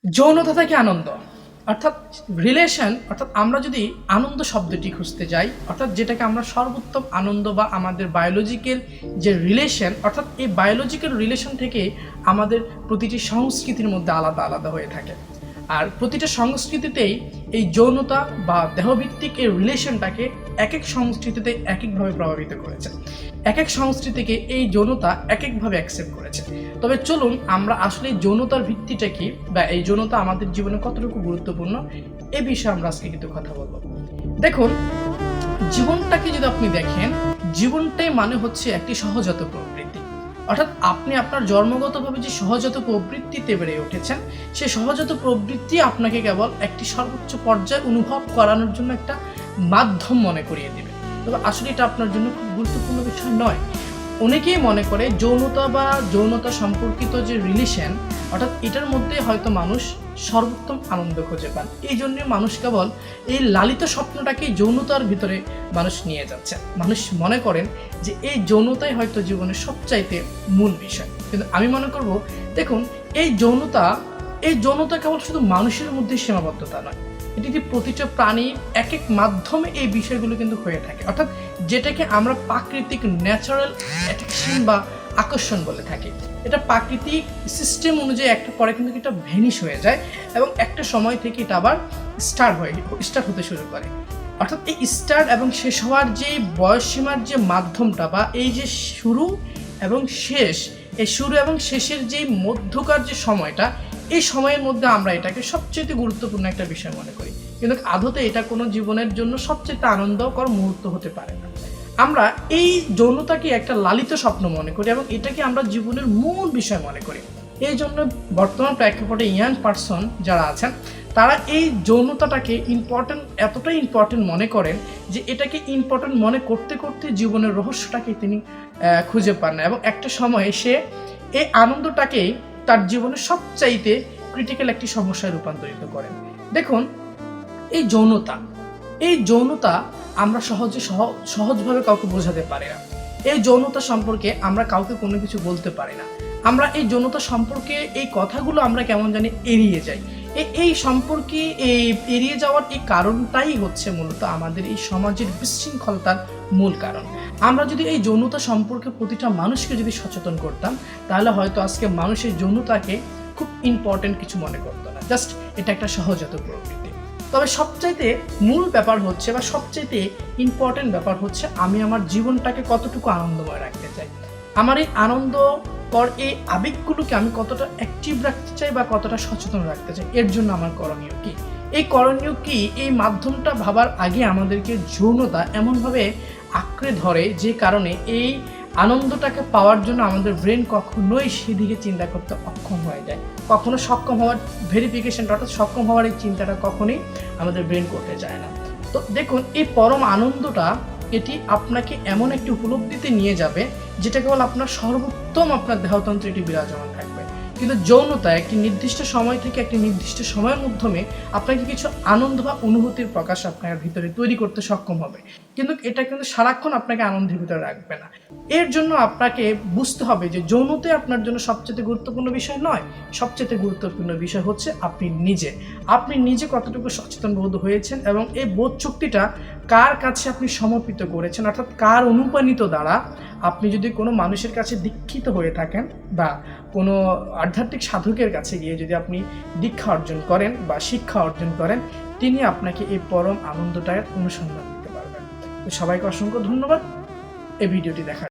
যৌনতা থেকে আনন্দ অর্থাৎ রিলেশন, অর্থাৎ আমরা যদি আনন্দ শব্দটি খুঁজতে যাই, অর্থাৎ যেটাকে আমরা সর্বোত্তম আনন্দ বা আমাদের বায়োলজিক্যাল যে রিলেশন, অর্থাৎ এই বায়োলজিক্যাল রিলেশন থেকে আমাদের প্রতিটি সংস্কৃতির মধ্যে আলাদা আলাদা হয়ে থাকে। আর প্রতিটা সংস্কৃতিতেই এই যৌনতা বা দেহভিত্তিক এই রিলেশনটাকে এক এক সংস্কৃতিতে এক একভাবে প্রভাবিত করেছে, এক এক সংস্কৃতিকে এই যৌনতা এক একভাবে অ্যাকসেপ্ট করেছে। তবে চলুন আমরা আসলে যৌনতার ভিত্তিটা কি বা এই যৌনতা আমাদের জীবনে কতটুকু গুরুত্বপূর্ণ এ বিষয়ে আমরা আজকে কিন্তু কথা বলবো। দেখুন, জীবনটাকে যদি আপনি দেখেন, জীবনটাই মানে হচ্ছে একটি সহজাত প্রবৃত্তি। অর্থাৎ আপনি আপনার জন্মগতভাবে যে সহজাত প্রবৃত্তিতে বেড়ে উঠেছেন, সেই সহজাত প্রবৃত্তি আপনাকে কেবল একটি সর্বোচ্চ পর্যায়ে অনুভব করানোর জন্য একটা মাধ্যম মনে করিয়ে দেবে। তবে আসলে এটা আপনার জন্য খুব গুরুত্বপূর্ণ বিষয় নয়। অনেকেই মনে করে যৌনতা বা যৌনতা সম্পর্কিত যে রিলেশন, অর্থাৎ এটার মধ্যে হয়তো মানুষ সর্বোত্তম আনন্দ খুঁজে পান। এই জন্য মানুষ কেবল এই লালিত স্বপ্নটাকে যৌনতার ভিতরে মানুষ নিয়ে যাচ্ছে। মানুষ মনে করেন যে এই যৌনতাই হয়তো জীবনের সবচাইতে মূল বিষয়। কিন্তু আমি মনে করব, দেখুন, এই যৌনতা কেবল শুধু মানুষের মধ্যে সীমাবদ্ধতা নয়, এটি প্রতিটা প্রাণীর এক এক মাধ্যমে এই বিষয়গুলো কিন্তু হয়ে থাকে। অর্থাৎ যেটাকে আমরা প্রাকৃতিক ন্যাচারাল অ্যাট্রাকশন বা আকর্ষণ বলে থাকি। এটা প্রাকৃতিক সিস্টেম অনুযায়ী একটা পরে কিন্তু এটা ভ্যানিশ হয়ে যায় এবং একটা সময় থেকে এটা আবার স্টার্ট হতে শুরু করে। অর্থাৎ এই স্টার্ট এবং শেষ হওয়ার যে বয়সসীমার যে মাধ্যমটা বা এই যে শুরু এবং শেষ, এই শুরু এবং শেষের যে মধ্যকার যে সময়টা, এই সময়ের মধ্যে আমরা এটাকে সবচেয়ে গুরুত্বপূর্ণ একটা বিষয় মনে করি। কিন্তু আদতে এটা কোনো জীবনের জন্য সবচেয়ে আনন্দকর মুহূর্ত হতে পারে না। আমরা এই যৌনতাকে একটা লালিত স্বপ্ন মনে করি এবং এটাকে আমরা জীবনের মূল বিষয় মনে করি। এই জন্য বর্তমান প্রেক্ষাপটে ইয়াং পার্সন যারা আছেন, তারা এই যৌনতাটাকে এতটাই ইম্পর্টেন্ট মনে করেন যে এটাকে ইম্পর্টেন্ট মনে করতে করতে জীবনের রহস্যটাকে তিনি খুঁজে পান না এবং একটা সময়ে সে এই আনন্দটাকেই তার জীবনের সবচাইতে ক্রিটিক্যাল একটি সমস্যায় রূপান্তরিত করেন। দেখুন, এই যৌনতা আমরা সহজভাবে কাউকে বোঝাতে পারি না। এই যৌনতা সম্পর্কে আমরা কাউকে কোনো কিছু বলতে পারি না। আমরা এই যৌনতা সম্পর্কে এই কথাগুলো আমরা কেমন জানি এড়িয়ে যাই। এই সম্পর্কে এড়িয়ে যাওয়ার এই কারণটাই হচ্ছে মূলত আমাদের এই সমাজের বিশৃঙ্খলতার মূল কারণ। আমরা যদি এই যৌনতা সম্পর্কে প্রতিটা মানুষকে যদি সচেতন করতাম, তাহলে হয়তো আজকে মানুষের যৌনতাকে খুব ইম্পর্টেন্ট কিছু মনে করতো না। জাস্ট এটা একটা সহজাত প্রকৃতি। তবে সবচাইতে মূল ব্যাপার হচ্ছে বা সবচাইতে ইম্পর্টেন্ট ব্যাপার হচ্ছে আমি আমার জীবনটাকে কতটুকু আনন্দময় রাখতে চাই। আমার এই আনন্দকর এই আবেগগুলোকে আমি কতটা অ্যাক্টিভ রাখতে চাই বা কতটা সচেতন রাখতে চাই, এর জন্য আমার করণীয় কি? এই মাধ্যমটা ভাবার আগে আমাদেরকে যৌনতা এমনভাবে আঁকড়ে ধরে যে কারণে এই আনন্দটাকে পাওয়ার জন্য আমাদের ব্রেন কখনোই সেদিকে চিন্তা করতে অক্ষম হয়ে যায়। কখনো সক্ষম হওয়ার ভেরিফিকেশনটা, অর্থাৎ সক্ষম হওয়ার এই চিন্তাটা কখনোই আমাদের ব্রেন করতে চায় না। তো দেখুন, এই পরম আনন্দটা এটি আপনাকে এমন একটি উপলব্ধিতে নিয়ে যাবে যেটা কেবল আপনার সর্বোত্তম আপনার দেহতন্ত্রে এটি বিরাজমান থাকবে। কিন্তু যৌনতা একটি নির্দিষ্ট সময় থেকে একটি নির্দিষ্ট সময়ের মাধ্যমে আপনাকে কিছু আনন্দ বা অনুভূতির প্রকাশ আপনার ভিতরে তৈরি করতে সক্ষম হবে, কিন্তু এটা কিন্তু সারাক্ষণ আপনাকে আনন্দের ভিতরে রাখবে না। এর জন্য আপনাকে বুঝতে হবে যে যৌনতাই আপনার জন্য সবচেয়ে গুরুত্বপূর্ণ বিষয় নয়। সবচেয়ে গুরুত্বপূর্ণ বিষয় হচ্ছে আপনি নিজে কতটুকু সচেতন বোধ হয়েছেন এবং এই বোধ শক্তিটা কার কাছে আপনি সমর্পিত করেছেন, অর্থাৎ কার অনুপ্রাণিত দ্বারা। আপনি যদি কোনো মানুষের কাছে দীক্ষিত হয়ে থাকেন বা কোনো আধ্যাত্মিক সাধকের কাছে গিয়ে যদি আপনি দীক্ষা অর্জন করেন বা শিক্ষা অর্জন করেন, তিনি আপনাকে এই পরম আনন্দটার অনুসন্ধান দিতে পারবেন। তো সবাইকে অসংখ্য ধন্যবাদ এই ভিডিওটি দেখার।